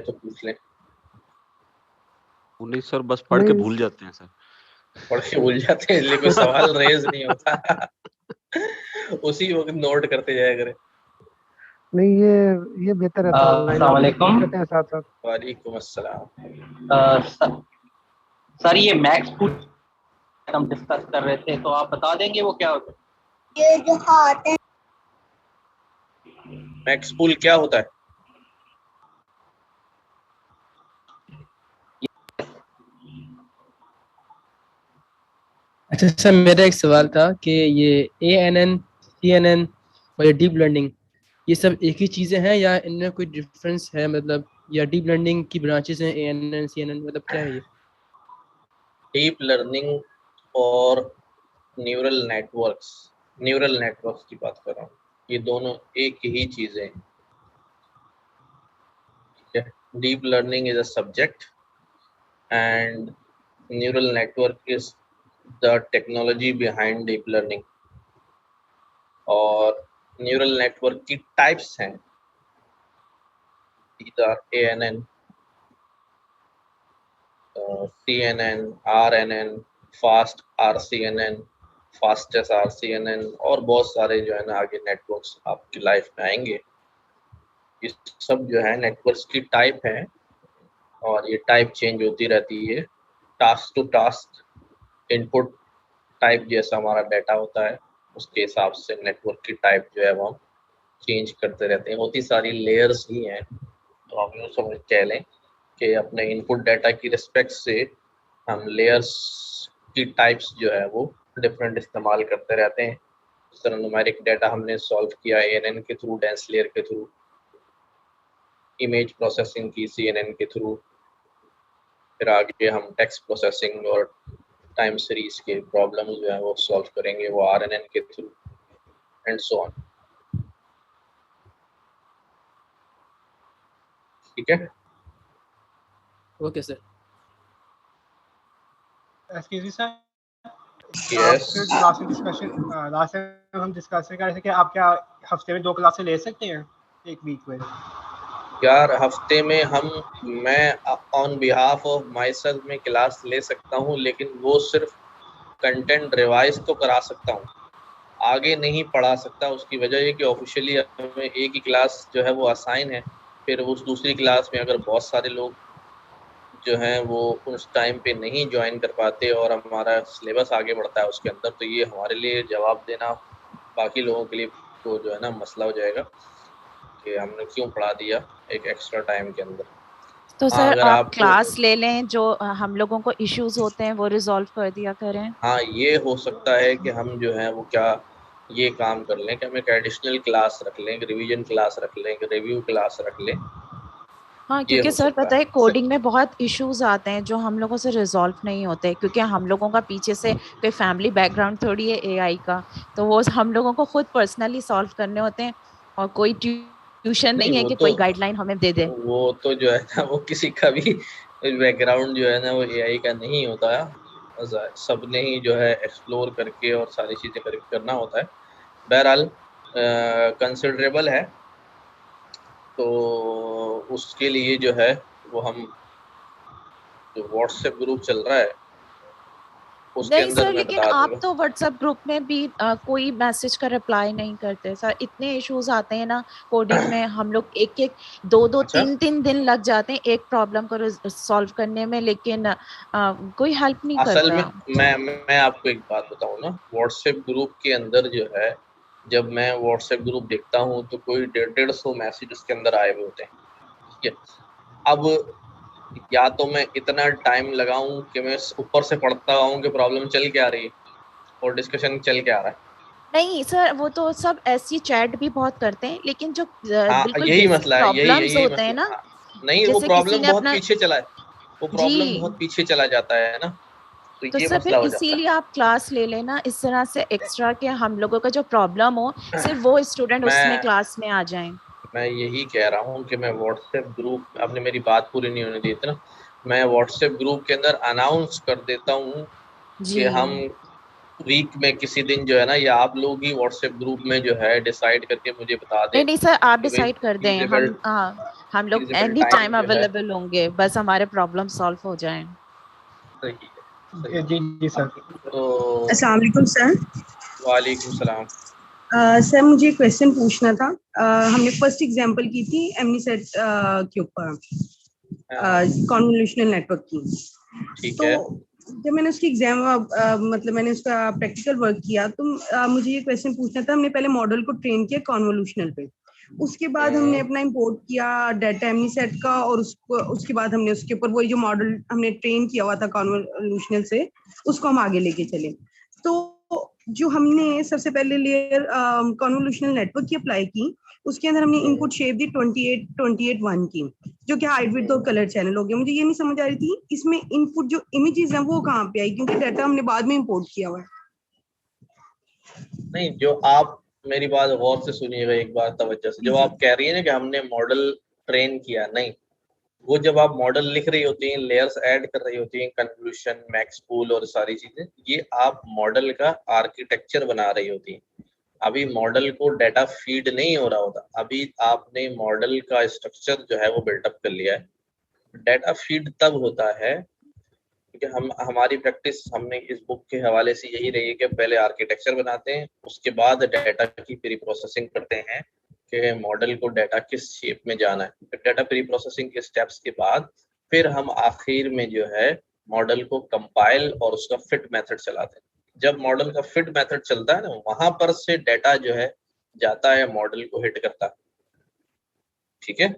तो पूछ लें। नहीं सर, बस पढ़ के भूल जाते हैं सर। पढ़ के भूल जाते हैं, इसलिए कोई सवाल रेज नहीं होता। उसी वक्त नोट करते जाया करें। नहीं, ये बेहतर रहता है ऑनलाइन, अस्सलाम आप वालेकुम। करते हैं साथ साथ। वालेकुम अस्सलाम। सर ये मैक्स पूल हम डिस्कस कर रहे थे, तो आप बता देंगे वो क्या होता है? ये जो हाथ है। मैक्स पूल क्या होता है? अच्छा सर, मेरा एक सवाल था कि ये ANN, CNN और ये डीप लर्निंग, ये सब एक ही चीज़ें हैं या इनमें कोई डिफरेंस है? मतलब या डीप लर्निंग की ब्रांचेस हैं ANN, CNN, मतलब क्या है ये? डीप लर्निंग और न्यूरल नेटवर्क्स की बात कर रहा हूँ। ये दोनों एक ही चीजें हैं। Deep learning is a subject and neural network is the technology behind deep learning. और न्यूरल नेटवर्क की टाइप्स हैं, these are ANN, CNN, RNN, fast RCNN, fastest RCNN और बहुत सारे जो है ना आगे नेटवर्क्स आपकी लाइफ में आएंगे। ये सब जो है नेटवर्क्स की टाइप है और ये टाइप चेंज होती रहती है। Task to task input type जैसा हमारा डाटा होता है, उसके हिसाब से नेटवर्क की टाइप जो है वो हम चेंज करते रहते हैं। होती सारी लेयर्स ही हैं, तो हम यूँ समझ कह लें कि अपने इनपुट डाटा की रिस्पेक्ट से हम लेयर्स की टाइप्स जो है वो डिफरेंट इस्तेमाल करते रहते हैं। इस तरह न्यूमेरिक डाटा हमने सॉल्व किया ANN के थ्रू, डेंस लेयर के थ्रू, इमेज प्रोसेसिंग की CNN के थ्रू, फिर आगे हम टेक्स्ट प्रोसेसिंग और टाइम सीरीज के प्रॉब्लम जो है वो सॉल्व करेंगे वो RNN के थ्रू एंड सो ऑन। ठीक है, okay sir. Excuse me sir, yes. Last time हम डिस्कस कर रहे थे कि आप क्या हफ्ते में 2 क्लासें ले सकते हैं एक वीक में? यार हफ्ते में मैं on behalf of my self में क्लास ले सकता हूँ, लेकिन वो सिर्फ कंटेंट रिवाइज तो करा सकता हूँ, आगे नहीं पढ़ा सकता। उसकी वजह ये कि ऑफिशियली हमें एक ही क्लास जो है वो असाइन है। फिर उस दूसरी क्लास में अगर बहुत सारे लोग जो हैं वो उस टाइम पे नहीं ज्वाइन कर पाते और हमारा सिलेबस आगे बढ़ता है उसके अंदर, तो ये हमारे लिए जवाब देना बाकी लोगों के लिए तो जो है ना मसला हो जाएगा कि हमने क्यों पढ़ा दिया एक एक्स्ट्रा टाइम के अंदर। तो हाँ, सर अगर आप आपको क्लास ले लें, जो हम लोगों को इश्यूज होते हैं वो रिजॉल्व कर दिया करें। हाँ, ये हो सकता है कि हम जो है वो क्या ये काम कर लें कि हम एक एडिशनल क्लास रख लें, एक रिवीजन क्लास रख लें, एक रिव्यू क्लास रख लें। हाँ, ये क्योंकि हो सर सकता पता है है। कोडिंग में बहुत इश्यूज आते हैं जो हम लोगों से रिजॉल्व नहीं होते, क्योंकि हम लोगों का पीछे से कोई फैमिली बैकग्राउंड थोड़ी है एआई का, तो वो हम लोगों को खुद पर्सनली सॉल्व करने होते हैं और कोई ट्यूशन नहीं, नहीं है कि कोई गाइडलाइन हमें दे दे। वो तो जो है ना वो किसी का भी बैकग्राउंड जो है ना वो एआई का नहीं होता है। सबने ही जो है एक्सप्लोर करके और सारी चीज़ें करके करना होता है। बहरहाल कंसिडरेबल है, तो उसके लिए जो है वो हम जो व्हाट्सएप ग्रुप चल रहा है उसके नहीं अंदर सर, मैं लेकिन बता आप दूंगा। तो व्हाट्सएप ग्रुप में भी कोई मैसेज का रिप्लाई नहीं करते सर। इतने इश्यूज आते हैं ना कोडिंग में, हम लोग एक एक दो दो अच्छा, 3 3 दिन लग जाते हैं एक प्रॉब्लम को सॉल्व करने में, लेकिन कोई हेल्प नहीं असल में करता। मैं आपको एक बात बताऊं ना, व्हाट्सएप ग्रुप के अंदर जो है, जब मैं व्हाट्सएप ग्रुप देखता हूँ तो कोई 150 मैसेज उसके अंदर आए हुए होते हैं। ठीक है, अब या तो मैं इतना टाइम लगाऊं कि मैं ऊपर से पढ़ता हूँ कि प्रॉब्लम चल क्या रही है और डिस्कशन चल क्या रहा है। नहीं सर, वो तो सब ऐसी चैट भी बहुत करते हैं, लेकिन जो हाँ, बिल्कुल यही बेसिक मसला है, यही प्रॉब्लम्स यही होते हैं मसला। ना, हाँ, नहीं, वो जैसे किसी प्रॉब्लम ने बहुत अपना पीछे चला है, वो जी, प्रॉब्लम बहुत पीछे चला जाता है ना, तो तो ये सर फिर मसला हो जाता इसीलिए आप क्लास ले लेना इस तरह से एक्स्ट्रा, के हम लोगों का जो प्रॉब्लम हो है। सिर्फ वो स्टूडेंट उसमें मैं क्लास में आ जाएं। मैं यही कह रहा हूँ कि मैं व्हाट्सएप ग्रुप, आपने मेरी बात पूरी नहीं होने दी थी ना, मैं व्हाट्सएप ग्रुप के अंदर अनाउंस कर देता हूँ जी। कि हम वीक में किसी दिन जो है ना, या आप लोग ही व्हाट्सएप ग्रुप में जो है डिसाइड करके मुझे बता दें नहीं सर, आप कि भाई डिसाइड कर दें, feasible हम लोग feasible एनी टाइम टाइम जो है। अवेलेबल होंगे, बस हमारे प्रॉब्लम सॉल्व हो जाएं। सही है, जी जी सर। तो अस्सलाम वालेकुम सर। वालेकुम सलाम। सर मुझे क्वेश्चन पूछना था। हमने फर्स्ट एग्जांपल की थी एमनीसेट के ऊपर हाँ, कॉन्वोल्यूशनल नेटवर्क की। ठीक तो है। जब मैंने उसकी एग्जाम मतलब मैंने उसका प्रैक्टिकल वर्क किया, तो मुझे ये क्वेश्चन पूछना था। हमने पहले मॉडल को ट्रेन किया कॉन्वोल्यूशनल पे, उसके बाद हमने अपना इंपोर्ट किया डाटा एमनीसेट का, और उसके बाद हमने उसके ऊपर वही जो मॉडल हमने ट्रेन किया हुआ था कॉन्वोल्यूशनल से, उसको हम आगे लेके चले। तो जो हमने सबसे पहले लेयर कॉन्वोल्यूशनल नेटवर्क की अप्लाई की, उसके अंदर हमने इनपुट शेप दी 28 की, जो कि हाइट विड्थ और कलर चैनल हो गया। मुझे ये नहीं समझ आ रही थी इसमें इनपुट जो इमेजेस हैं वो कहाँ पे आई, क्योंकि डाटा हमने बाद में इंपोर्ट किया हुआ है। नहीं, जो आप मेरी बात गौर से सुनिएगा एक बार तवज्जो से। जब आप कह रही है ना कि हमने मॉडल ट्रेन किया, नहीं, वो जब आप मॉडल लिख रही होती हैं, लेयर्स ऐड कर रही होती हैं, कन्वोल्यूशन, मैक्स पूल और सारी चीजें, ये आप मॉडल का आर्किटेक्चर बना रही होती हैं। अभी मॉडल को डाटा फीड नहीं हो रहा होता, अभी आपने मॉडल का स्ट्रक्चर जो है वो बिल्टअप कर लिया है। डाटा फीड तब होता है क्योंकि हमारी प्रैक्टिस हमने इस बुक के हवाले से यही रही है कि पहले आर्किटेक्चर बनाते हैं, उसके बाद डाटा की प्री प्रोसेसिंग करते हैं कि मॉडल को डाटा किस शेप में जाना है। डाटा प्री प्रोसेसिंग के स्टेप्स के बाद फिर हम आखिर में जो है मॉडल को कंपाइल और उसका फिट मेथड चलाते हैं। जब मॉडल का फिट मेथड चलता है ना, वहां पर से डाटा जो है जाता है, मॉडल को हिट करता है। ठीक है,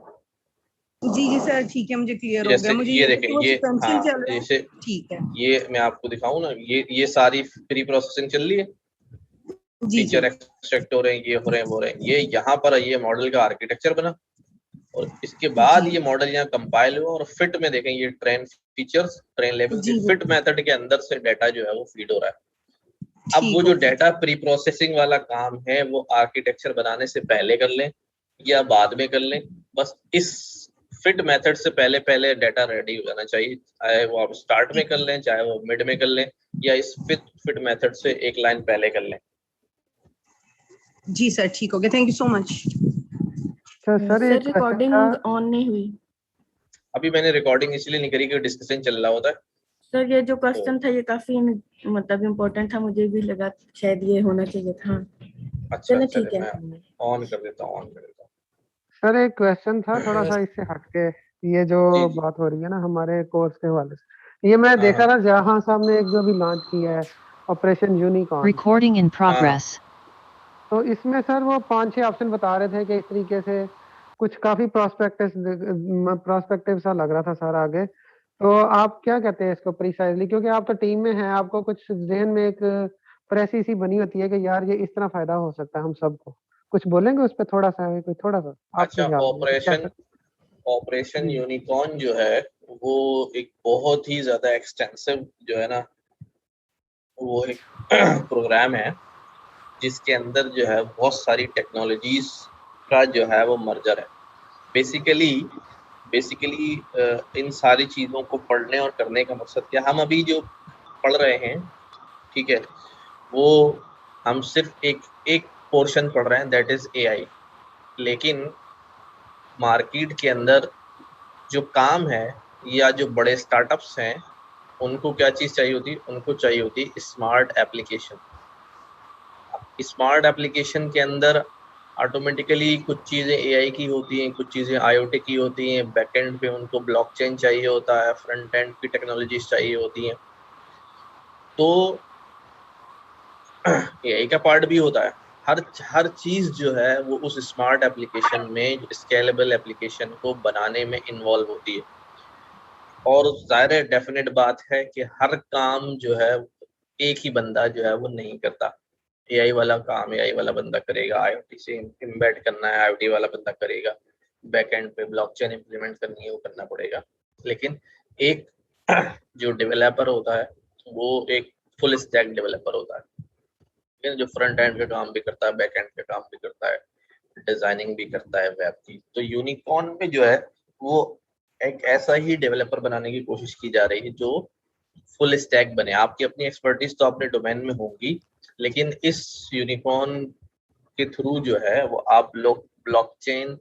जी जी सर, ठीक है, मुझे क्लियर हो गया। जैसे मुझे ये ये था देखें, कि वो ये सीक्वेंशियल हाँ, चल रहा है। जैसे ठीक है, ये मैं आपको दिखाऊं ना, ये सारी प्री प्रोसेसिंग चल रही है, जी जी फीचर एक्सट्रैक्ट हो रहे हैं, ये हो रहे हैं, वो हो रहे हैं, ये यहाँ पर ये मॉडल का आर्किटेक्चर बना, और इसके बाद जी ये मॉडल यहाँ कंपाइल हुआ और फिट में देखें ये ट्रेन फीचर्स, ट्रेन लेवल जी के फिट मेथड के अंदर से डाटा जो है वो फीड हो रहा है। अब वो ठीक जो हो गया। डाटा प्री प्रोसेसिंग वाला काम है वो आर्किटेक्चर बनाने से पहले कर लें या बाद में कर लें, बस इस फिट मेथड से पहले पहले डाटा रेडी हो जाना चाहिए। चाहे वो आप स्टार्ट में कर लें, चाहे वो मिड में कर लें, या इस फिट मेथड से एक लाइन पहले कर लें। जी सर, ठीक हो गया, थैंक यू सो मच। तो सर एक रिकॉर्डिंग ऑन नहीं हुई। अभी मैंने रिकॉर्डिंग इसलिए नहीं करी कि डिस्कशन चल रहा होता है। सर ये जो क्वेश्चन था ये काफी मतलब इम्पोर्टेंट था, मुझे भी लगा शायद ये होना चाहिए था। अच्छा, चलो चले ठीक है। मैं ऑन कर देता हूँ, ऑन कर देता हूँ। सर एक क्वेश्चन था थोड़ा सा इससे हटके, ये जो जी, जी। बात हो रही है ना हमारे कोर्स के हवाले से, ये मैं देखा हाँ, था जहां साहब ने एक जो अभी लॉन्च किया है operation unicorn, Recording in progress. तो इसमें सर वो 5-6 ऑप्शन बता रहे थे कि इस तरीके से कुछ काफी प्रोस्पेक्टिव सा लग रहा था सर आगे। तो आप क्या कहते हैं इसको प्रिसाइजली, क्योंकि आप तो टीम में हैं, आपको कुछ जहन में एक प्रेसी सी बनी होती है कि यार ये इस तरह फायदा हो सकता है हम सबको, कुछ बोलेंगे उस पर थोड़ा सा, कोई थोड़ा सा आपके अच्छा, ख्याल में क्या ऑपरेशन यूनिकॉर्न जो है वो एक बहुत ही ज्यादा एक्सटेंसिव जो है ना, वो एक प्रोग्राम है जिसके अंदर जो है बहुत सारी टेक्नोलॉजीज का जो है वो मर्जर है। बेसिकली इन सारी चीज़ों को पढ़ने और करने का मकसद क्या, हम अभी जो पढ़ रहे हैं, ठीक है, वो हम सिर्फ एक पोर्शन पढ़ रहे हैं, दैट इज एआई। लेकिन मार्केट के अंदर जो काम है या जो बड़े स्टार्टअप्स हैं, उनको क्या चीज़ चाहिए होती है? उनको चाहिए होती है स्मार्ट एप्लीकेशन। स्मार्ट एप्लीकेशन के अंदर ऑटोमेटिकली कुछ चीज़ें एआई की होती हैं, कुछ चीज़ें आईओटी की होती हैं, बैकएंड पे उनको ब्लॉकचेन चाहिए होता है, फ्रंट एंड की टेक्नोलॉजीज चाहिए होती हैं। तो एआई का पार्ट भी होता है। हर चीज़ जो है वो उस स्मार्ट एप्लीकेशन में, स्केलेबल एप्लीकेशन को बनाने में इन्वॉल्व होती है। और ज़ाहिर डेफिनेट बात है कि हर काम जो है एक ही बंदा जो है वो नहीं करता। एआई वाला काम एआई वाला बंदा करेगा, आईओटी से इम्बेड करना है आईओटी वाला बंदा करेगा, बैकएंड पे ब्लॉकचेन इंप्लीमेंट करनी है वो करना पड़ेगा। लेकिन एक जो डेवलपर होता है वो एक फुल स्टैक डेवलपर होता है, जो फ्रंट एंड का काम भी करता है, बैक एंड का काम भी करता है, डिजाइनिंग भी करता है वेब की। तो यूनिकॉर्न में जो है वो एक ऐसा ही डेवलपर बनाने की कोशिश की जा रही है जो फुल स्टैक बने। आपकी अपनी एक्सपर्टीज तो अपने डोमेन में होंगी, लेकिन इस यूनिकॉर्न के थ्रू जो है वो आप लोग ब्लॉकचेन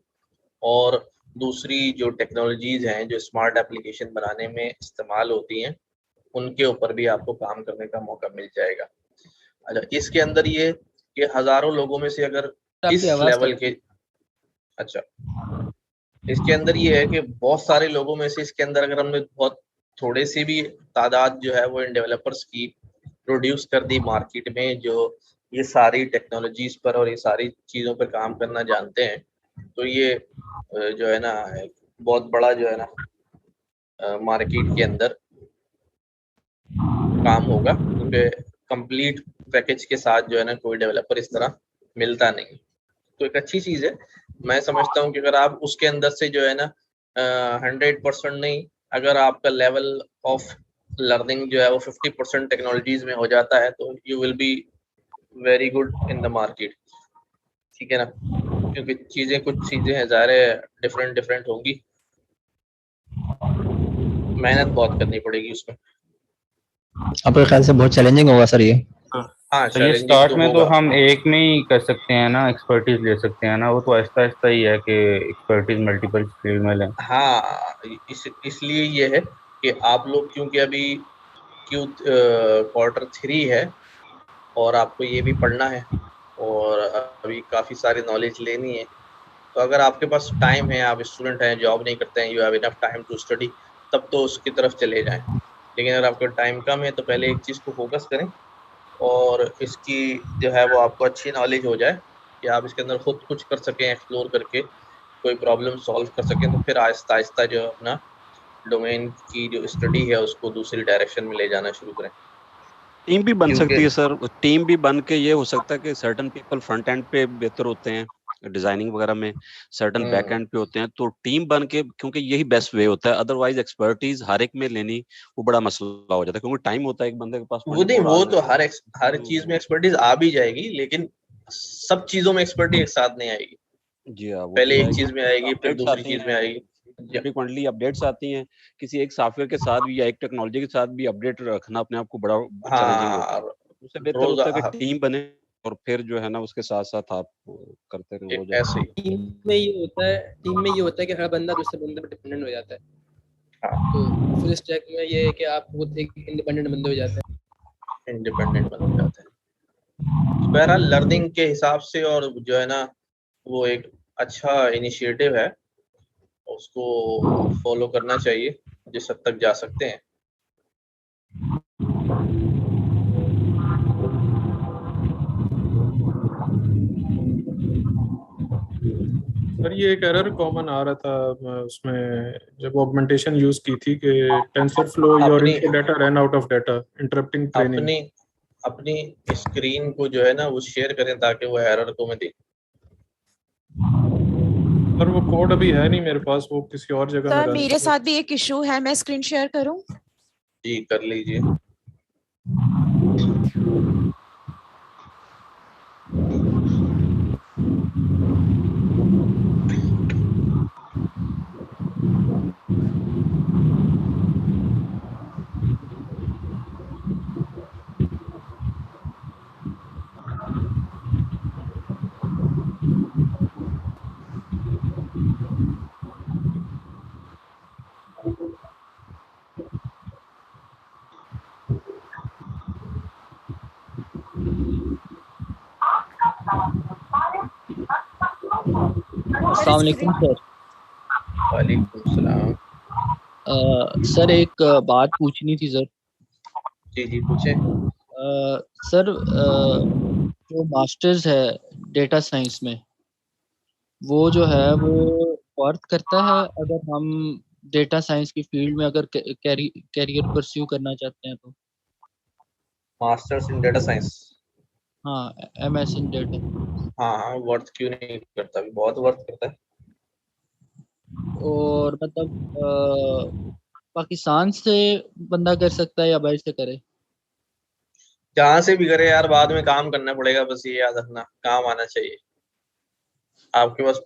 और दूसरी जो टेक्नोलॉजीज हैं जो स्मार्ट एप्लीकेशन बनाने में इस्तेमाल होती हैं, उनके ऊपर भी आपको काम करने का मौका मिल जाएगा। अच्छा, इसके अंदर ये कि हजारों लोगों में से अगर इस लेवल के, अच्छा, इसके अंदर ये है कि बहुत सारे लोगों में से इसके अंदर अगर हमने बहुत थोड़े से भी तादाद जो है वो इन डेवलपर्स की प्रोड्यूस कर दी मार्केट में, जो ये सारी टेक्नोलॉजीज पर और ये सारी चीज़ों पर काम करना जानते हैं, तो ये जो है ना बहुत बड़ा जो है ना मार्केट के अंदर काम होगा, क्योंकि कंप्लीट पैकेज के साथ जो है ना कोई डेवलपर इस तरह मिलता नहीं। तो एक अच्छी चीज़ है। मैं समझता हूँ कि अगर आप उसके अंदर से जो है ना 100% नहीं, अगर आपका लेवल ऑफ लर्निंग जो है वो 50% टेक्नोलॉजीज में हो जाता है, तो you will be very good in the market. ठीक है ना, क्योंकि कुछ चीज़ें हैं ज़ाहिर डिफरेंट होंगी, मेहनत बहुत करनी पड़ेगी उसमें। आपके ख्याल से बहुत चैलेंजिंग होगा सर ये? हाँ, तो ये स्टार्ट में तो हम एक में ही कर सकते हैं ना, एक्सपर्टीज ले सकते हैं ना, वो तो आहिस्ता आहिस्ता ही है कि एक्सपर्टीज मल्टीपल फील्ड में लें। हाँ, इसलिए ये है कि आप लोग, क्योंकि अभी Q3 है और आपको ये भी पढ़ना है और अभी काफ़ी सारी नॉलेज लेनी है, तो अगर आपके पास टाइम है, आप स्टूडेंट हैं, जॉब नहीं करते हैं, you have enough time to study, तब तो उसकी तरफ चले जाएं। लेकिन अगर आपका टाइम कम है तो पहले एक चीज़ को फोकस करें और इसकी जो है वो आपको अच्छी नॉलेज हो जाए कि आप इसके अंदर खुद कुछ कर सकें, एक्सप्लोर करके कोई प्रॉब्लम सॉल्व कर सकें, तो फिर आहिस्ता आहिस्ता जो अपना डोमेन की जो स्टडी है उसको दूसरी डायरेक्शन में ले जाना शुरू करें। टीम भी बन सकती है सर, टीम भी बन के ये हो सकता है कि सर्टन पीपल फ्रंट एंड पे बेहतर होते हैं डिजाइनिंग वगैरह में, सर्टन बैक एंड पे होते हैं, तो टीम बन के, क्योंकि यही बेस्ट वे होता है। अदरवाइज एक्सपर्टीज हर एक में लेनी वो बड़ा मसला हो जाता है, क्योंकि टाइम होता है एक बंदे के पास। वो तो हर चीज में एक्सपर्टीज आ भी जाएगी, लेकिन सब चीजों में एक्सपर्टीज एक साथ नहीं आएगी। जी हाँ, पहले एक चीज में आएगी, फिर दूसरी चीज में आएगी। फ्रीक्वेंटली अपडेट्स आती हैं, किसी एक सॉफ्टवेयर के साथ भी या एक टेक्नोलॉजी के साथ भी अपडेट रखना अपने आप को बड़ा चैलेंजिंग होता है। उससे बेहतर होता है कि टीम बने और फिर जो है ना उसके साथ साथ आप करते रहो। हो जाए टीम में ये होता है कि हर बंदा दूसरे बंदे पर डिपेंडेंट हो जाता है। तो फुल स्टैक में ये है कि आप खुद एक इंडिपेंडेंट बंदे हो जाते हैं। बहरहाल लर्निंग के हिसाब से और जो है ना वो एक अच्छा इनिशिएटिव है, उसको फॉलो करना चाहिए जिस हद तक जा सकते हैं। सर ये एक एरर कॉमन आ रहा था उसमें जब ऑगमेंटेशन यूज की थी कि TensorFlow your input data run out of data interrupting training. अपनी स्क्रीन को जो है ना वो शेयर करें ताकि वो एरर को मैं देखूं। सर वो कोड अभी है नहीं मेरे पास, वो किसी और जगह में सर मेरे साथ भी एक इशू है, मैं स्क्रीन शेयर करूं? जी कर लीजिए। अस्सलाम वालेकुम सर। वालेकुम सलाम। सर एक बात पूछनी थी सर। जी पूछे। सर जो मास्टर्स है डेटा साइंस में, वो जो है वो वर्क करता है अगर हम डेटा साइंस की फील्ड में अगर कैरियर परस्यू करना चाहते हैं तो? मास्टर्स इन डेटा साइंस, हाँ MS इन डेटा। हाँ वर्थ क्यों नहीं करता, भी बहुत वर्थ करता है। और मतलब पाकिस्तान से बंदा कर सकता है या बाहर से करे? जहाँ से भी करे यार, बाद में काम करना पड़ेगा, बस ये याद रखना, काम आना चाहिए। आपके पास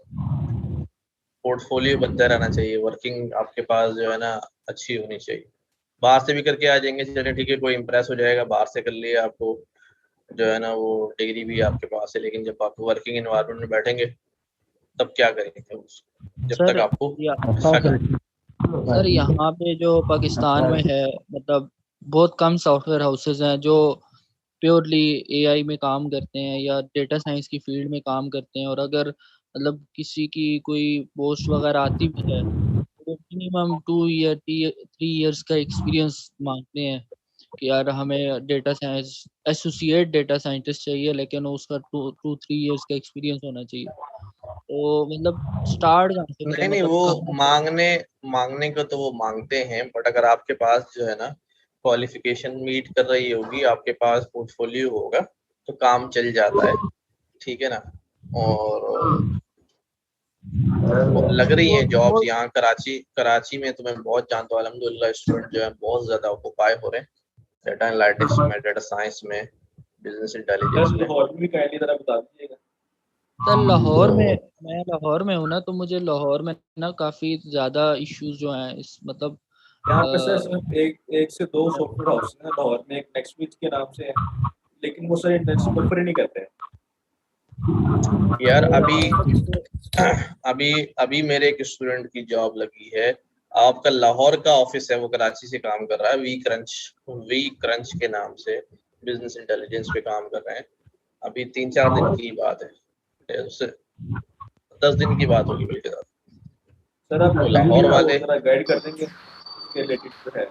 पोर्टफोलियो बनता रहना चाहिए, वर्किंग आपके पास जो है ना अच्छी होनी चाहिए। बाहर से भी करके आ जाएंगे, चलिए ठीक है, कोई इम्प्रेस हो जाएगा, बाहर से कर लिया, आपको जो है ना वो डिग्री भी आपके पास है, लेकिन जब आप वर्किंग एनवायरनमेंट में बैठेंगे तब क्या करेंगे जब सर तक आपको सर यहाँ पे जो पाकिस्तान में है, मतलब बहुत कम सॉफ्टवेयर हाउसेज हैं जो प्योरली एआई में काम करते हैं या डेटा साइंस की फील्ड में काम करते हैं, और अगर मतलब किसी की कोई पोस्ट वगैरह आती भी है तो मिनिमम 2 ईयर 3 इयर्स का एक्सपीरियंस मांगते हैं कि यार हमें data science associate data scientist चाहिए, लेकिन उसका 2-3 इयर्स का एक्सपीरियंस होना चाहिए। तो मतलब स्टार्ट कहाँ से करें, नहीं मतलब वो मांगने को तो वो मांगते हैं, बट अगर आपके पास जो है ना क्वालिफिकेशन मीट कर रही होगी, आपके पास पोर्टफोलियो होगा तो काम चल जाता है, ठीक है ना। और लग रही हैं जॉब्स यहाँ कराची में, तो मैं बहुत जानता हूँ अल्हम्दुलिल्लाह, स्टूडेंट जो है बहुत ज्यादा ऑक्यूपाई हो रहे हैं डेटा एनालिटिक्स में, डेटा साइंस में, बिजनेस इंटेलिजेंस में। सर लाहौर में, मैं लाहौर में हूँ ना, तो मुझे लाहौर में ना काफ़ी ज़्यादा इश्यूज जो हैं इस मतलब यहाँ पे सर सिर्फ एक से दो सॉफ्टवेयर हाउस है लाहौर में, एक नेक्स्टविच के नाम से है, लेकिन वो सर इंटर्नशिप ऑफर ही नहीं करते हैं यार। अभी मेरे एक स्टूडेंट की जॉब लगी है, आपका लाहौर का ऑफिस है, वो कराची से काम कर रहा है, वी क्रंच के नाम से बिजनेस इंटेलिजेंस पे काम कर रहे हैं। अभी 3-4 दिन की बात है, उससे 10 दिन की बात होगी बल्कि ज्यादा। सर आप तो लाहौर वाले गाइड कर देंगे इसके रिलेटेड जो है।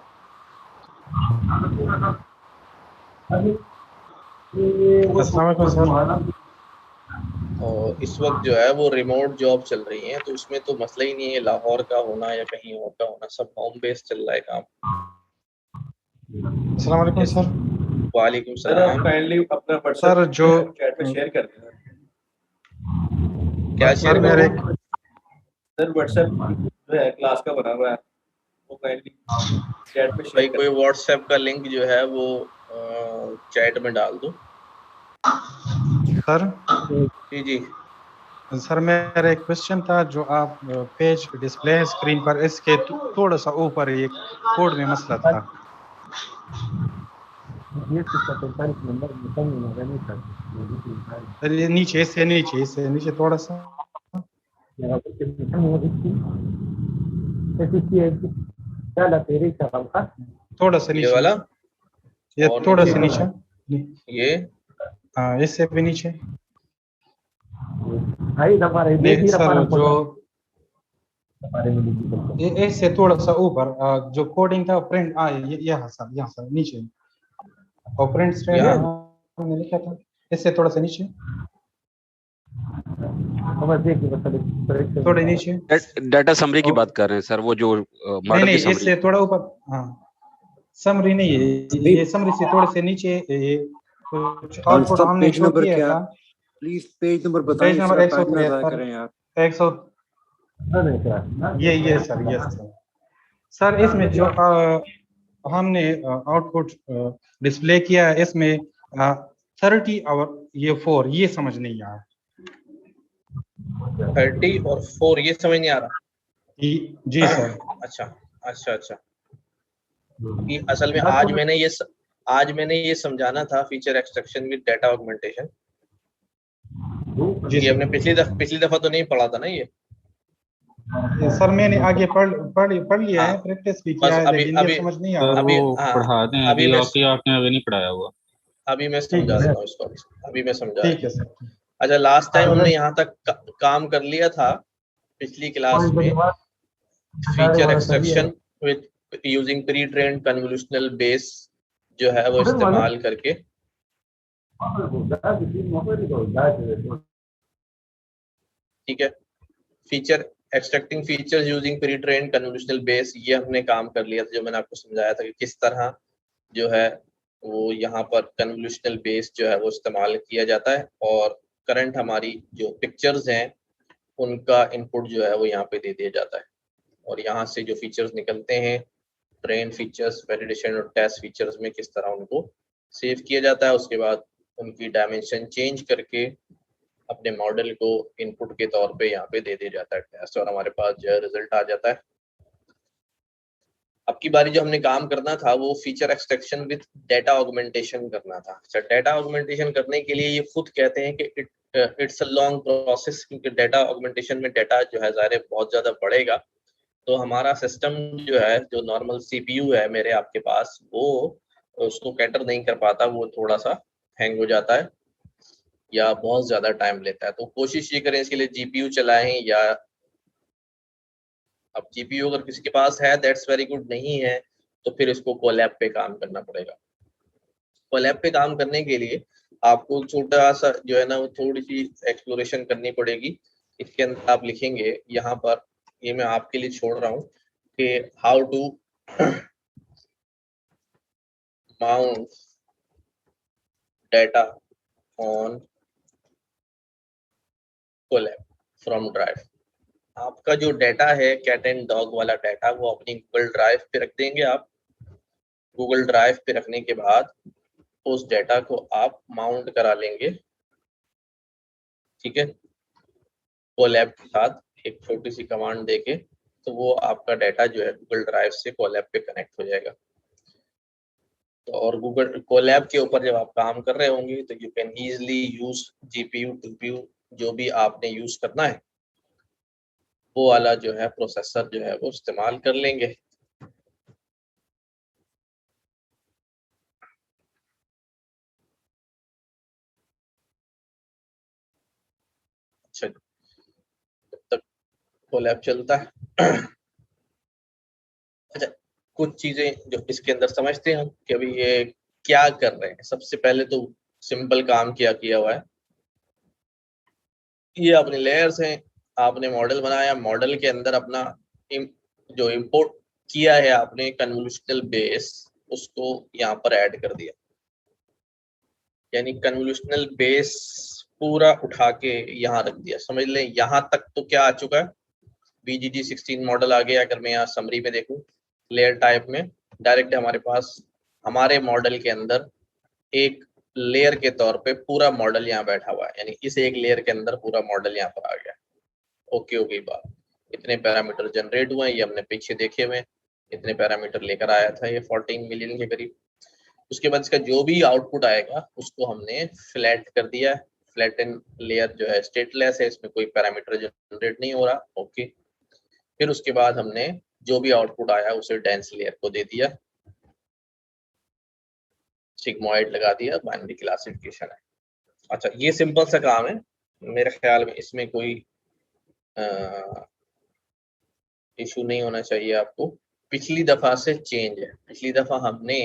और इस वक्त जो है वो रिमोट जॉब चल रही है, तो उसमें तो मसला ही नहीं है लाहौर का होना या कहीं और का होना, सब होम बेस्ड चल रहा है काम। अस्सलाम वालेकुम सर। वालेकुम सर आप सलाम। काइंडली अपना सर जो चैट में शेयर कर देना। क्या शेयर मेरे सर व्हाट्सएप जो है क्लास का बना हुआ है, वो काइंडली चैट में भाई शेयर कर कोई व्हाट्सएप का लिंक जो है वो चैट में डाल दो। सर जी सर मेरा एक क्वेश्चन था, जो आप पेज डिस्प्ले स्क्रीन पर, इसके थोड़ा सा ऊपर एक कोड में मसला था। ये नीचे, इससे नीचे थोड़ा सा, थोड़ा सा ये नीचे, वाला, ये और थोड़ा सा नीचे, ये हाँ इससे भी नीचे। नहीं सर, जो इससे थोड़ा सा ऊपर जो कोडिंग था प्रिंट, यहाँ सर नीचे, और प्रिंट मैंने लिखा था, इससे थोड़ा सा नीचे, थोड़ा नीचे। डेटा समरी की बात कर रहे हैं सर, वो जो मॉडल की समरी। इससे थोड़ा ऊपर, हाँ समरी नहीं है ये समरी से थोड़े से नीचे, ये कुछ आउटपुट हमने शो किया था। प्लीज पेज नंबर बताएं। पेज नंबर 173 ये सर सर इसमें जो हमने आउटपुट डिस्प्ले किया है, इसमें 30 और ये 4, ये समझ नहीं आ रहा। 30 और 4 ये समझ नहीं आ रहा। जी सर। अच्छा। कि असल में आज मैंने ये समझाना था feature extraction with data augmentation. ये हमने पिछली दफा तो नहीं पढ़ा था ना ये सर, मैंने आगे पढ़ लिया है, प्रैक्टिस भी किया है, लेकिन ये समझ नहीं आ रहा। पढ़ा दें, अभी आपने अभी नहीं पढ़ाया हुआ। अभी मैं समझा देता हूँ इसको, अभी मैं समझा। ठीक है सर। अच्छा, लास्ट टाइम हमने यहाँ तक काम कर लिया था पिछली क्लास में, feature extraction with using pre trained convolutional base जो है वो इस्तेमाल करके। ठीक है, feature extracting features using pre trained convolutional base, ये हमने काम कर लिया था, जो मैंने आपको समझाया था कि किस तरह जो है वो यहाँ पर कन्वोल्यूशनल बेस जो है वो इस्तेमाल किया जाता है, और करंट हमारी जो पिक्चर्स हैं उनका इनपुट जो है वो यहाँ पे दे दिया जाता है, और यहाँ से जो फीचर्स निकलते हैं ट्रेन फीचर्स, वैलिडेशन और टेस्ट फीचर्स में किस तरह उनको सेव किया जाता है, उसके बाद उनकी डायमेंशन चेंज करके अपने मॉडल को इनपुट के तौर पे यहाँ पे दे दिया जाता है टेस्ट, और हमारे पास जो है रिजल्ट आ जाता है। अब की बारी जो हमने काम करना था वो feature extraction with data augmentation करना था। अच्छा, डेटा ऑगमेंटेशन करने के लिए ये खुद कहते हैं कि इट्स अ लॉन्ग प्रोसेस, क्योंकि डेटा ऑगमेंटेशन में डेटा जो है ज़ाहिर बहुत ज़्यादा बढ़ेगा। तो हमारा सिस्टम जो है, जो नॉर्मल सीपीयू है मेरे आपके पास, वो उसको कैटर नहीं कर पाता, वो थोड़ा सा हैंग हो जाता है या बहुत ज़्यादा टाइम लेता है। तो कोशिश ये करें इसके लिए जीपीयू चलाएं, या अब जीपीयू अगर किसी के पास है दैट्स वेरी गुड, नहीं है तो फिर इसको कोलैब पे काम करना पड़ेगा। कोलैब पे काम करने के लिए आपको छोटा सा जो है ना वो थोड़ी सी एक्सप्लोरेशन करनी पड़ेगी। इसके अंदर आप लिखेंगे यहाँ पर, ये मैं आपके लिए छोड़ रहा हूँ कि how to mount data on Colab from drive. आपका जो डाटा है कैट एंड डॉग वाला डाटा, वो अपनी गूगल ड्राइव पे रख देंगे आप। गूगल ड्राइव पे रखने के बाद उस डाटा को आप माउंट करा लेंगे, ठीक है, कोलैब के साथ एक छोटी सी कमांड देके, तो वो आपका डाटा जो है गूगल ड्राइव से कोलैब पे कनेक्ट हो जाएगा। तो और गूगल कोलैब के ऊपर जब आप काम कर रहे होंगे तो you can easily use GPU TPU जो भी आपने यूज करना है वो वाला जो है प्रोसेसर जो है वो इस्तेमाल कर लेंगे। अच्छा, जब तक कोलैब चलता है अच्छा, कुछ चीजें जो इसके अंदर समझते हैं हम कि अभी ये क्या कर रहे हैं। सबसे पहले तो सिंपल काम किया हुआ है, ये अपने लेयर्स हैं, आपने मॉडल बनाया, मॉडल के अंदर अपना जो इंपोर्ट किया है आपने कन्वोल्यूशनल बेस, उसको यहाँ पर ऐड कर दिया। यानी कन्वोल्यूशनल बेस पूरा उठा के यहाँ रख दिया। समझ लें यहाँ तक तो क्या आ चुका है, BGD16 मॉडल आ गया। अगर मैं यहाँ समरी में देखूं लेयर टाइप में, डायरेक्ट हमारे पास हमारे मॉडल के अंदर एक लेयर के तौर पे पूरा मॉडल यहाँ बैठा हुआ है। यानी इस एक लेयर के अंदर पूरा मॉडल यहाँ पर आ गया। ओके हो गई बात। इतने पैरामीटर जनरेट हुए, ये हमने पीछे देखे हुए, इतने पैरामीटर लेकर आया था ये 14 मिलियन के करीब। उसके बाद इसका जो भी आउटपुट आएगा उसको हमने फ्लैट कर दिया। फ्लैटन लेयर जो है स्टेटलेस है, इसमें कोई पैरामीटर जनरेट नहीं हो रहा। ओके, फिर उसके बाद हमने जो भी आउटपुट आया उसे डेंस लेयर को दे दिया, सिग्मोइड लगा दिया, बाइनरी क्लासिफिकेशन है। अच्छा, ये सिंपल सा काम है, मेरे ख्याल में इसमें कोई इशू नहीं होना चाहिए आपको। पिछली दफा से चेंज है, पिछली दफा हमने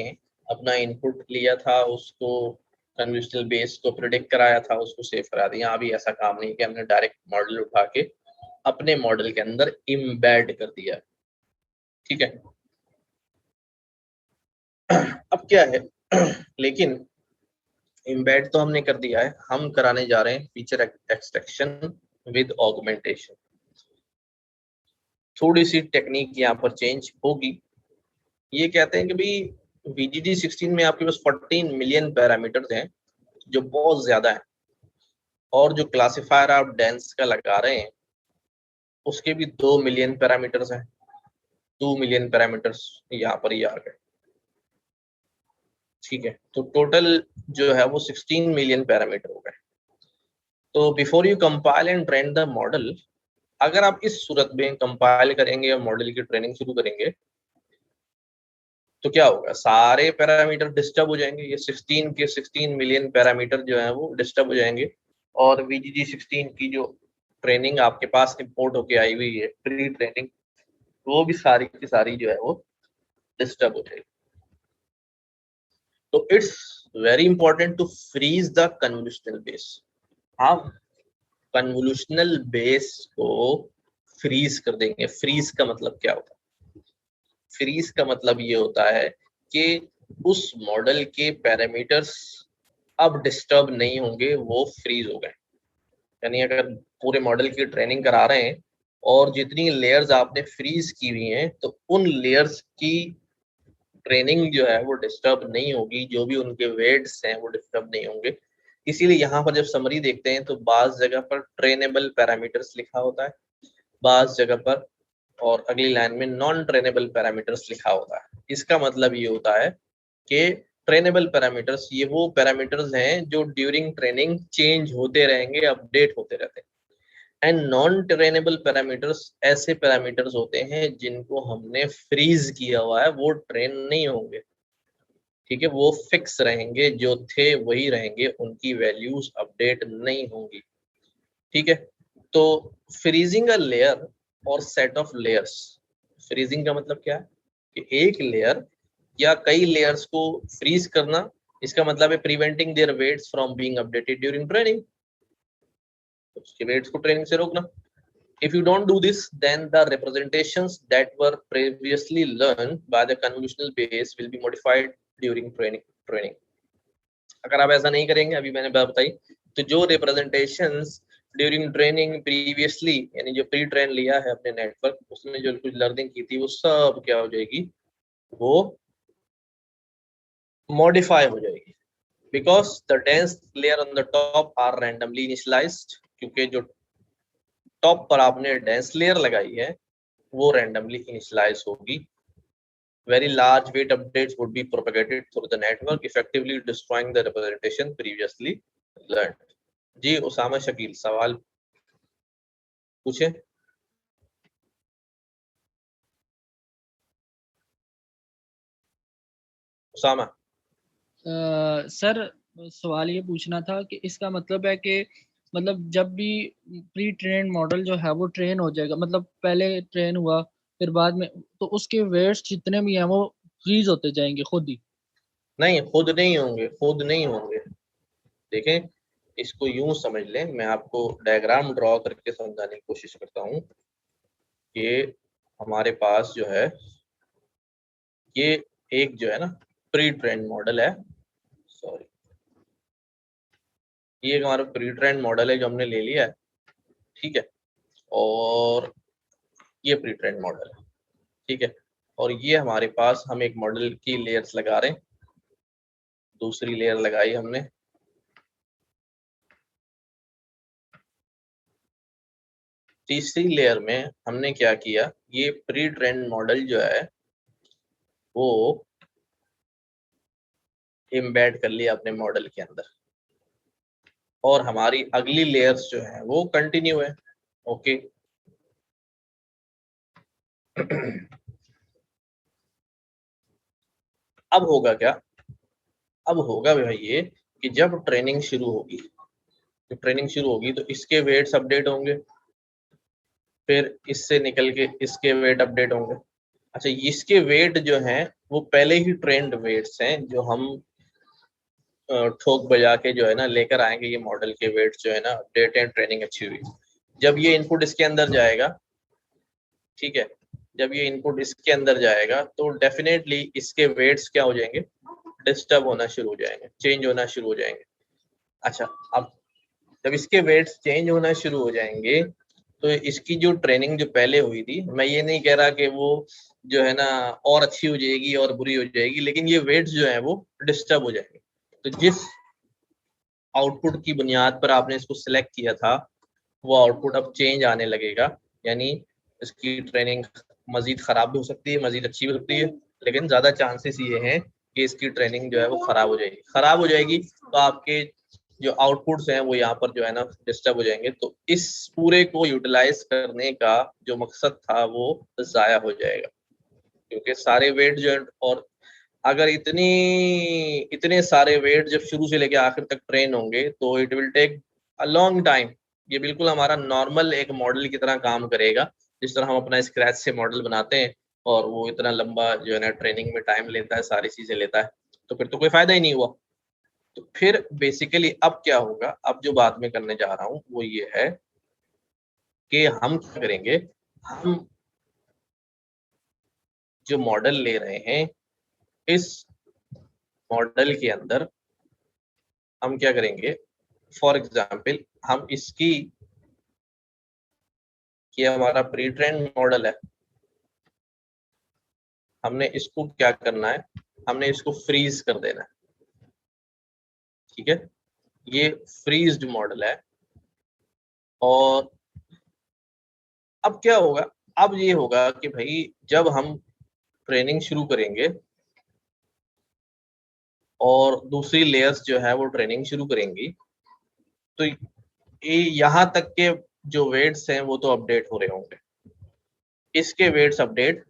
अपना इनपुट लिया था, उसको कन्वोल्यूशनल बेस को प्रेडिक्ट कराया था, उसको सेव करा दिया। अभी ऐसा काम नहीं कि हमने डायरेक्ट मॉडल उठा के अपने मॉडल के अंदर इम्बेड कर दिया, ठीक है। अब क्या है लेकिन इम्बेड तो हमने कर दिया है, हम कराने जा रहे हैं फीचर एक्सट्रैक्शन विद ऑगमेंटेशन। थोड़ी सी टेक्निक यहाँ पर चेंज होगी। ये कहते हैं कि भाई BGD16 में आपके पास 14 मिलियन पैरामीटर्स हैं जो बहुत ज्यादा है, और जो क्लासिफायर आप डेंस का लगा रहे हैं उसके भी 2 मिलियन पैरामीटर्स हैं। 2 मिलियन पैरामीटर्स यहाँ पर ही आ गए, ठीक है। तो टोटल जो है वो 16 मिलियन पैरामीटर हो गए। तो before you compile and train the model, अगर आप इस सूरत में कंपाइल करेंगे और मॉडल की ट्रेनिंग शुरू करेंगे तो क्या होगा, सारे पैरामीटर डिस्टर्ब हो जाएंगे। ये 16 के 16 मिलियन पैरामीटर जो है वो डिस्टर्ब हो जाएंगे, और BGD16 की जो ट्रेनिंग आपके पास इंपोर्ट होके आई हुई है प्री ट्रेनिंग, वो भी सारी की सारी जो है वो डिस्टर्ब हो जाएगी। तो it's very important to freeze the convolutional base. आप कन्वोल्यूशनल बेस को फ्रीज कर देंगे। फ्रीज का मतलब क्या होता है? फ्रीज का मतलब ये होता है कि उस मॉडल के पैरामीटर्स अब डिस्टर्ब नहीं होंगे, वो फ्रीज हो गए। यानी अगर पूरे मॉडल की ट्रेनिंग करा रहे हैं और जितनी लेयर्स आपने फ्रीज की हुई हैं तो उन लेयर्स की ट्रेनिंग जो है वो डिस्टर्ब नहीं होगी, जो भी उनके वेट्स हैं वो डिस्टर्ब नहीं होंगे। इसीलिए यहाँ पर जब समरी देखते हैं तो बाज जगह पर ट्रेनेबल पैरामीटर्स लिखा होता है, बाज जगह पर और अगली लाइन में नॉन ट्रेनेबल पैरामीटर्स लिखा होता है। इसका मतलब ये होता है कि ट्रेनेबल पैरामीटर्स ये वो पैरामीटर्स हैं जो ड्यूरिंग ट्रेनिंग चेंज होते रहेंगे, अपडेट होते रहते हैं। एंड नॉन ट्रेनेबल पैरामीटर्स ऐसे पैरामीटर्स होते हैं जिनको हमने फ्रीज किया हुआ है, वो ट्रेन नहीं होंगे, ठीक है, वो फिक्स रहेंगे, जो थे वही रहेंगे, उनकी वैल्यूज अपडेट नहीं होंगी, ठीक है। तो फ्रीजिंग अ लेयर और सेट ऑफ लेयर्स, फ्रीजिंग का मतलब क्या है कि एक लेयर या कई लेयर्स को फ्रीज करना, इसका मतलब है preventing their weights from being updated during training, उसके वेट्स को ट्रेनिंग से रोकना। If you don't do this, then the representations that were previously learned by the convolutional base will be modified during training. अगर आप ऐसा नहीं करेंगे, अभी मैंने बात बताई, तो जो representations during training previously यानी जो प्री ट्रेन लिया है अपने नेटवर्क, उसमें जो कुछ लर्निंग की थी वो सब क्या हो जाएगी, वो मॉडिफाई हो जाएगी, because the dense layer on the top are randomly initialized, क्योंकि जो टॉप पर आपने डेंस लेयर लगाई है वो रैंडमली इनिशियलाइज होगी। Very large weight updates would be propagated through the network, effectively destroying the representation previously learned. जी उसामा शकील सवाल पूछे। उसामा। सर सवाल ये पूछना था कि इसका मतलब है कि मतलब जब भी प्री ट्रेन मॉडल जो है वो ट्रेन हो जाएगा, मतलब पहले ट्रेन हुआ फिर बाद में, तो उसके वेट्स जितने भी हैं वो फ्रीज होते जाएंगे खुद ही? नहीं, खुद नहीं होंगे, खुद नहीं होंगे। देखें, इसको यूं समझ लें, मैं आपको डायग्राम ड्रॉ करके समझाने की कोशिश करता हूँ कि हमारे पास जो है ये एक जो है ना प्री ट्रेन मॉडल है, सॉरी, ये एक हमारा प्री ट्रेन मॉडल है जो हमने ले लिया है, ठीक है, और ये प्री ट्रेन मॉडल है, ठीक है, और ये हमारे पास हम एक मॉडल की लेयर्स लगा रहे हैं, दूसरी लेयर लगाई हमने, तीसरी लेयर में हमने क्या किया, ये प्री ट्रेन मॉडल जो है वो एम्बेड कर लिया अपने मॉडल के अंदर, और हमारी अगली लेयर्स जो है वो कंटिन्यू है। ओके अब होगा क्या, अब होगा भाई ये कि जब ट्रेनिंग शुरू होगी, जब ट्रेनिंग शुरू होगी तो इसके वेट्स अपडेट होंगे, फिर इससे निकल के इसके वेट अपडेट होंगे। अच्छा, इसके वेट जो हैं वो पहले ही ट्रेंड वेट्स हैं जो हम ठोक बजा के जो है ना लेकर आएंगे, ये मॉडल के वेट्स जो है ना अपडेट एंड ट्रेनिंग अच्छी हुई। जब ये इनपुट इसके अंदर जाएगा, ठीक है, जब ये इनपुट इसके अंदर जाएगा तो डेफिनेटली इसके वेट्स क्या हो जाएंगे, डिस्टर्ब होना शुरू हो जाएंगे, चेंज होना शुरू हो जाएंगे। अच्छा, अब जब इसके वेट्स चेंज होना शुरू हो जाएंगे तो इसकी जो ट्रेनिंग जो पहले हुई थी, मैं ये नहीं कह रहा कि वो जो है ना और अच्छी हो जाएगी और बुरी हो जाएगी, लेकिन ये वेट्स जो है वो डिस्टर्ब हो जाएंगे। तो जिस आउटपुट की बुनियाद पर आपने इसको सिलेक्ट किया था वो आउटपुट अब चेंज आने लगेगा, यानी इसकी ट्रेनिंग मजीद खराब भी हो सकती है, मजीद अच्छी भी हो सकती है, लेकिन ज्यादा चांसेस ये हैं कि इसकी ट्रेनिंग जो है वो खराब हो जाएगी। खराब हो जाएगी तो आपके जो आउटपुट्स हैं वो यहाँ पर जो है ना डिस्टर्ब हो जाएंगे, तो इस पूरे को यूटिलाइज करने का जो मकसद था वो जाया हो जाएगा, क्योंकि सारे वेट जो है, और अगर इतने सारे वेट जब शुरू से लेके आखिर तक ट्रेन होंगे तो it will take a long time. ये बिल्कुल हमारा नॉर्मल एक मॉडल की तरह काम करेगा, जिस तरह हम अपना स्क्रैच से मॉडल बनाते हैं और वो इतना लंबा जो है ना ट्रेनिंग में टाइम लेता है, सारी चीजें लेता है, तो फिर तो कोई फायदा ही नहीं हुआ। तो फिर बेसिकली अब क्या होगा, अब जो बात मैं करने जा रहा हूँ वो ये है कि हम क्या करेंगे, हम जो मॉडल ले रहे हैं इस मॉडल के अंदर हम क्या करेंगे, फॉर एग्जाम्पल हम इसकी, ये हमारा प्री ट्रेन मॉडल है, हमने इसको क्या करना है, हमने इसको फ्रीज कर देना है, ठीक है, ये फ्रीज्ड मॉडल है। और अब क्या होगा अब ये होगा कि भाई जब हम ट्रेनिंग शुरू करेंगे और दूसरी लेयर्स जो है वो ट्रेनिंग शुरू करेंगी, तो ये यहाँ तक के जो वेट्स हैं वो तो अपडेट हो रहे होंगे, इसके वेट्स अपडेट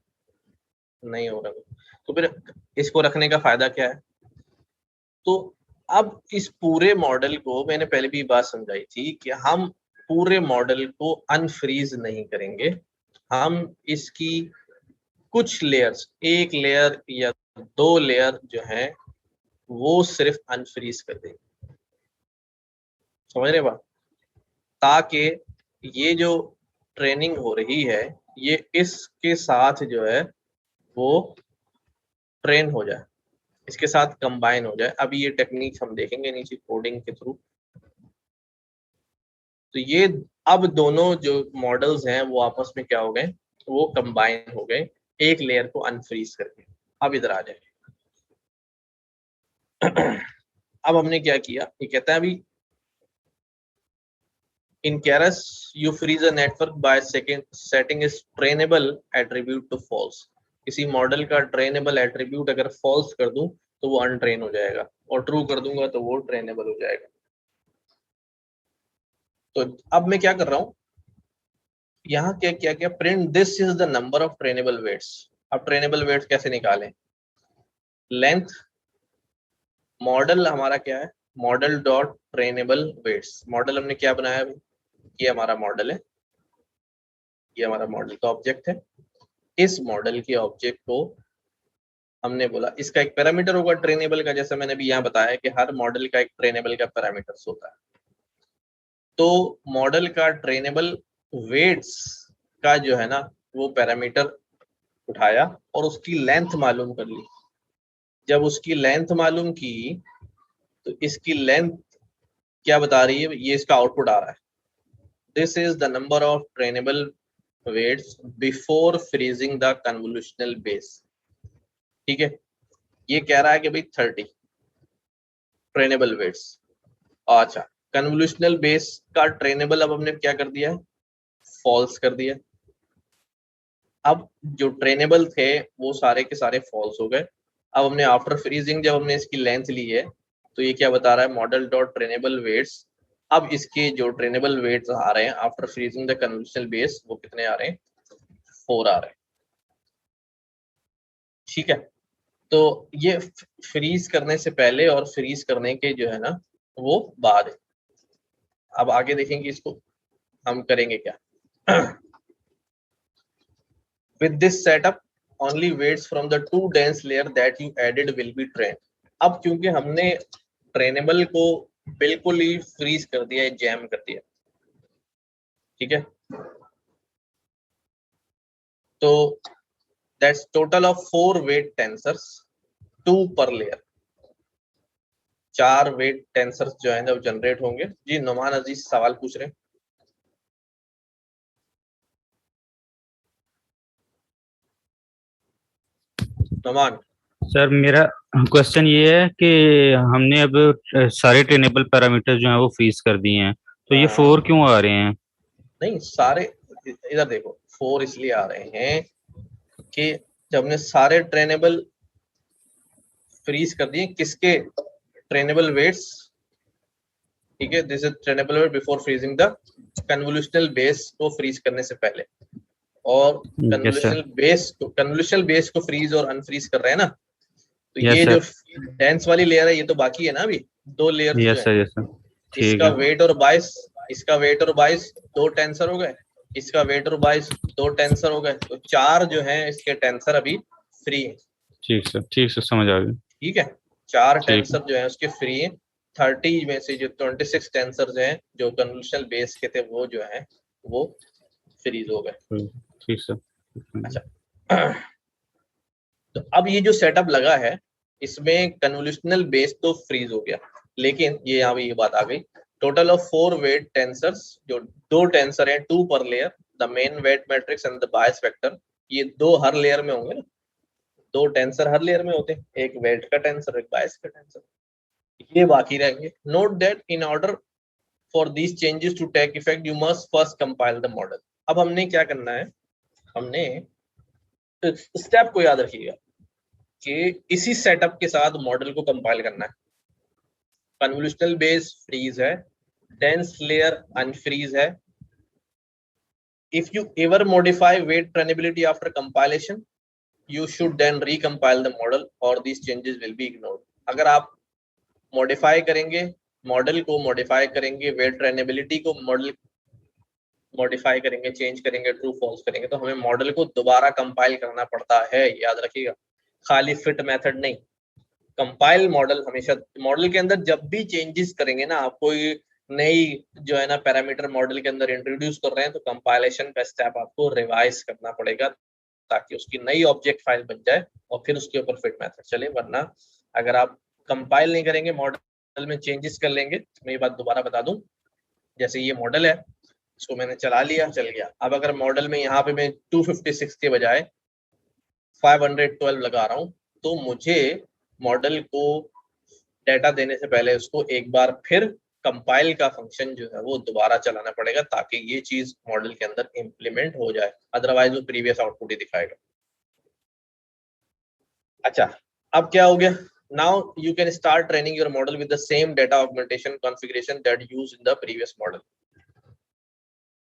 नहीं हो रहे, तो फिर इसको रखने का फायदा क्या है? तो अब इस पूरे मॉडल को, मैंने पहले भी बात समझाई थी कि हम पूरे मॉडल को अनफ्रीज नहीं करेंगे, हम इसकी कुछ लेयर्स, एक लेयर या 2 लेयर जो है वो सिर्फ अनफ्रीज कर देंगे। समझ रहे बात? ताकि ये जो ट्रेनिंग हो रही है ये इसके साथ जो है वो ट्रेन हो जाए, इसके साथ कंबाइन हो जाए। अभी ये टेक्निक हम देखेंगे नीचे कोडिंग के थ्रू। तो ये अब दोनों जो मॉडल्स हैं वो आपस में क्या हो गए, वो कंबाइन हो गए एक लेयर को अनफ्रीज करके। अब इधर आ जाए, अब हमने क्या किया, ये कहता है अभी in Keras you freeze a network by setting is trainable attribute to false। किसी मॉडल का ट्रेनेबल एट्रीब्यूट अगर फॉल्स कर दूं तो वो अनट्रेन हो जाएगा, और ट्रू कर दूंगा तो वो ट्रेनेबल हो जाएगा। तो अब मैं क्या कर रहा हूं, यहाँ क्या क्या क्या print this is the number of trainable weights. अब ट्रेनेबल वेट्स कैसे निकालें? लेंथ, मॉडल हमारा क्या है, model dot trainable weights. Model हमने क्या बनाया अभी, ये हमारा मॉडल है, ये हमारा मॉडल का ऑब्जेक्ट है। इस मॉडल के ऑब्जेक्ट को हमने बोला इसका एक पैरामीटर होगा ट्रेनेबल का, जैसे मैंने भी यहाँ बताया कि हर मॉडल का एक ट्रेनेबल का पैरामीटर्स होता है। तो मॉडल का ट्रेनेबल वेट्स का जो है ना वो पैरामीटर उठाया और उसकी लेंथ मालूम कर ली। जब उसकी लेंथ मालूम की तो इसकी लेंथ क्या बता रही है, ये इसका आउटपुट आ रहा है, this is the number of trainable weights before freezing the convolutional base. ठीक है, ये कह रहा है कि भाई 30 ट्रेनेबल वेट्स। अच्छा, कन्वोल्यूशनल बेस का ट्रेनेबल अब हमने क्या कर दिया है, फॉल्स कर दिया। अब जो ट्रेनेबल थे वो सारे के सारे फॉल्स हो गए। अब हमने आफ्टर फ्रीजिंग जब हमने इसकी लेंथ ली है तो ये क्या बता रहा है, मॉडल डॉट ट्रेनेबल वेट्स। अब इसके जो ट्रेनेबल वेट्स आ रहे हैं after freezing the convolutional base वो कितने आ रहे हैं, 4 आ रहे हैं। ठीक है, तो ये फ्रीज करने से पहले और फ्रीज करने के जो है ना वो बाद है। अब आगे देखेंगे इसको हम करेंगे क्या। With this setup, only weights from the 2 dense layer that you added will be trained। अब क्योंकि हमने ट्रेनेबल को बिल्कुल ही फ्रीज कर दिया है, जैम कर दिया, ठीक है, तो that's total of 4 weight tensors, 2 per layer। 4 wait tensors जो है ना वो जनरेट होंगे। जी नुमान अजीज सवाल पूछ रहे हैं। नुमान सर मेरा क्वेश्चन ये है कि हमने अब सारे ट्रेनेबल पैरामीटर जो हैं वो फ्रीज कर दिए हैं, तो ये 4 क्यों आ रहे हैं? नहीं, सारे इधर देखो 4 इसलिए आ रहे हैं कि जब हमने सारे ट्रेनेबल फ्रीज कर दिए, किसके, ट्रेनेबल वेट्स, ठीक है, this is trainable weight before freezing the convolutional base को फ्रीज करने से पहले, और कन्वोल्यूशनल बेस को फ्रीज और अनफ्रीज कर रहे हैं ना, तो ये जो डेंस वाली लेयर है ये तो बाकी है ना, अभी 2 लेयर जो है, इसका वेट और बाइस, इसका वेट और बाइस 2 टेंसर हो गए, इसका वेट और बाइस 2 टेंसर हो गए, तो 4 जो है इसके टेंसर अभी फ्री है। ठीक सर समझ आ गया। ठीक है, 4 टेंसर जो है उसके फ्री है। 30 में से जो 26 टेंसर हैं जो कन्वोल्यूशनल बेस के थे वो जो है वो फ्रीज हो गए। ठीक सर। अच्छा, तो अब ये जो सेटअप लगा है इसमें कन्वोल्यूशनल बेस तो फ्रीज हो गया, लेकिन ये यहाँ पे ये बात आ गई, टोटल ऑफ 4 वेट टेंसर्स, जो 2 टेंसर हैं 2 पर layer, the main weight matrix and the bias vector, ये 2 हर लेयर में होंगे ना, 2 टेंसर हर लेयर में होते हैं, एक वेट का टेंसर एक बायस का टेंसर, ये बाकी रहेंगे। Note that in order for these changes to take effect you must first compile the model. अब हमने क्या करना है, हमने स्टेप को याद रखिएगा कि इसी सेटअप के साथ मॉडल को कंपाइल करना है। कन्वोल्यूशनल बेस फ्रीज है, डेंस लेयर अनफ्रीज है। If you ever modify weight trainability after compilation, you should then recompile the model or these changes will be ignored. अगर आप मॉडिफाई करेंगे, मॉडल को मॉडिफाई करेंगे, वेट ट्रेनेबिलिटी को model modify करेंगे, change करेंगे, true false करेंगे, तो हमें मॉडल को दोबारा कंपाइल करना पड़ता है, याद रखिएगा, खाली फिट मेथड नहीं। कंपाइल मॉडल हमेशा, मॉडल के अंदर जब भी चेंजेस करेंगे ना, आप कोई नई जो है ना पैरामीटर मॉडल के अंदर इंट्रोड्यूस कर रहे हैं, तो कंपाइलेशन का स्टेप आपको रिवाइज करना पड़ेगा ताकि उसकी नई ऑब्जेक्ट फाइल बन जाए और फिर उसके ऊपर फिट मेथड चले। वरना अगर आप कंपाइल नहीं करेंगे, मॉडल में चेंजेस कर लेंगे, मैं ये बात दोबारा बता दूं, जैसे ये मॉडल है, इसको मैंने चला लिया, चल गया। अब अगर मॉडल में यहाँ पे मैं 256 के बजाय 512 लगा रहा हूँ, तो मुझे मॉडल को डेटा देने से पहले उसको एक बार फिर कंपाइल का फंक्शन जो है वो दोबारा चलाना पड़ेगा ताकि ये चीज मॉडल के अंदर इंप्लीमेंट हो जाए, अदरवाइज वो प्रीवियस आउटपुट ही दिखाएगा। अच्छा, अब क्या हो गया? Now you can start training your model with the same data augmentation configuration that used in the previous model.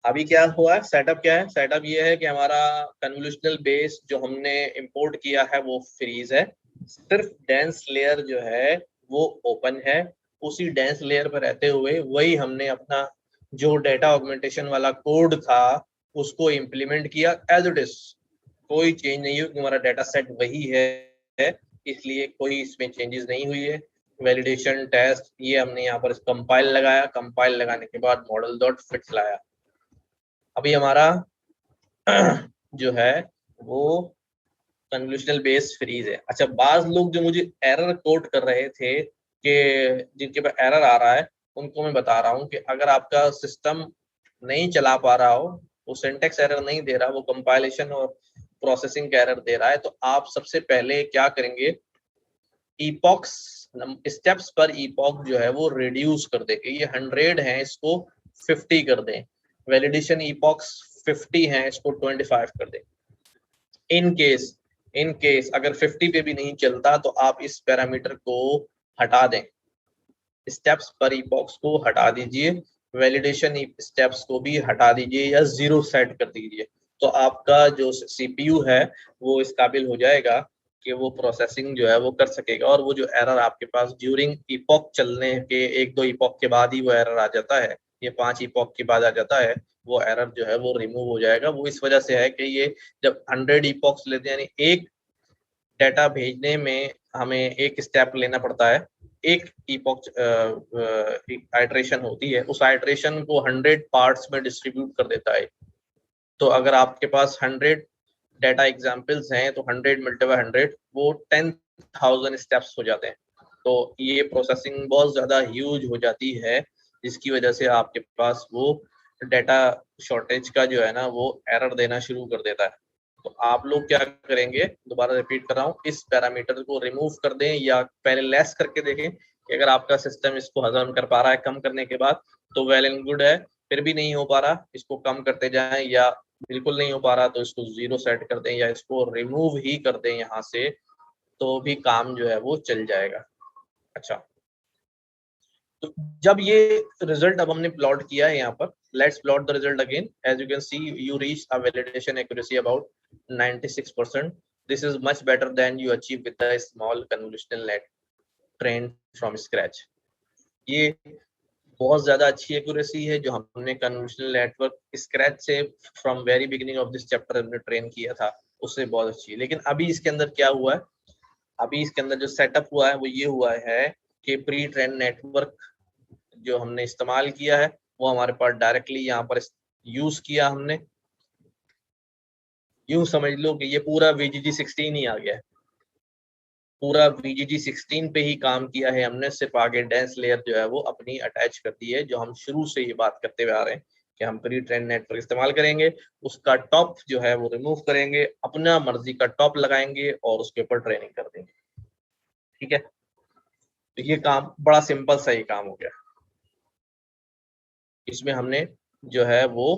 अभी क्या हुआ है? सेटअप क्या है? सेटअप ये है कि हमारा कन्वोल्यूशनल बेस जो हमने इंपोर्ट किया है वो फ्रीज है, सिर्फ डेंस लेयर जो है वो ओपन है। उसी डेंस लेयर पर रहते हुए वही हमने अपना जो डेटा ऑगमेंटेशन वाला कोड था उसको इम्प्लीमेंट किया एज इट इज, कोई चेंज नहीं हुई, हमारा डेटा सेट वही है, इसलिए कोई इसमें चेंजेस नहीं हुई है। वैलिडेशन टेस्ट ये हमने यहाँ पर कंपाइल लगाया, कंपाइल लगाने के बाद मॉडल डॉट फिट लाया। अभी हमारा जो है वो कन्वोल्यूशनल बेस फ्रीज है। अच्छा, बाज लोग जो मुझे एरर कोट कर रहे थे कि जिनके पास एरर आ रहा है, उनको मैं बता रहा हूँ कि अगर आपका सिस्टम नहीं चला पा रहा हो, वो सिंटेक्स एरर नहीं दे रहा, वो कंपाइलेशन और प्रोसेसिंग का एरर दे रहा है, तो आप सबसे पहले क्या करेंगे, ईपॉक्स स्टेप्स पर ईपॉक जो है वो रिड्यूस कर देंगे। ये 100 है, इसको 50 कर दें। वैलिडेशन ईपॉक्स 50 हैं, इसको 25 कर दें। इन केस अगर 50 पे भी नहीं चलता तो आप इस पैरामीटर को हटा दें, स्टेप्स पर ईपॉक्स को हटा दीजिए, वैलिडेशन स्टेप्स को भी हटा दीजिए या 0 सेट कर दीजिए, तो आपका जो सीपीयू है वो इस काबिल हो जाएगा कि वो प्रोसेसिंग जो है वो कर सकेगा। और वो जो एरर आपके पास ड्यूरिंग ईपॉक चलने के 1-2 ईपॉक के बाद ही वो एरर आ जाता है, ये 5 ईपॉक के बाद आ जाता है, वो एरर जो है वो रिमूव हो जाएगा। वो इस वजह से है कि ये जब 100 ईपॉक्स लेते हैं, यानी एक डेटा भेजने में हमें एक स्टेप लेना पड़ता है, एक ईपॉक आइट्रेशन होती है, उस आइट्रेशन को 100 पार्ट्स में डिस्ट्रीब्यूट कर देता है। तो अगर आपके पास 100 डेटा एग्जाम्पल्स हैं तो 100 मल्टीप्लाई 100 वो 10,000 स्टेप्स हो जाते हैं। तो ये प्रोसेसिंग बहुत ज़्यादा ह्यूज हो जाती है, जिसकी वजह से आपके पास वो डेटा शॉर्टेज का जो है ना वो एरर देना शुरू कर देता है। तो आप लोग क्या करेंगे, दोबारा रिपीट कर रहा हूँ, इस पैरामीटर को रिमूव कर दें या पहले लेस करके देखें कि अगर आपका सिस्टम इसको हजम कर पा रहा है कम करने के बाद तो वेल एंड गुड है, फिर भी नहीं हो पा रहा इसको कम करते जाएं, या बिल्कुल नहीं हो पा रहा तो इसको 0 सेट कर दें या इसको रिमूव ही कर दें यहाँ से, तो भी काम जो है वो चल जाएगा। अच्छा, तो जब ये रिजल्ट अब हमने प्लॉट किया है यहाँ पर, let's plot the result again. As you can see you reach a validation accuracy about 96%. This is much better than you achieve with the small convolutional net train from scratch. ये बहुत ज्यादा अच्छी accuracy है जो हमने convolutional network scratch से from very beginning of this chapter हमने train किया था, उससे बहुत अच्छी है। लेकिन अभी इसके अंदर क्या हुआ है, अभी इसके अंदर जो सेटअप हुआ है वो ये हुआ है कि प्री ट्रेन नेटवर्क जो हमने इस्तेमाल किया है वो हमारे पास डायरेक्टली यहाँ पर यूज किया हमने। यूं समझ लो कि ये पूरा VGG16 ही आ गया है, पूरा VGG16 पे ही काम किया है हमने, सिर्फ आगे डेंस लेयर जो है वो अपनी अटैच कर दी है, जो हम शुरू से ये बात करते हुए आ रहे हैं कि हम प्री ट्रेन नेटवर्क इस्तेमाल करेंगे, उसका टॉप जो है वो रिमूव करेंगे, अपना मर्जी का टॉप लगाएंगे और उसके ऊपर ट्रेनिंग कर देंगे। ठीक है, तो ये काम बड़ा सिंपल सा ही काम हो गया। इसमें हमने जो है वो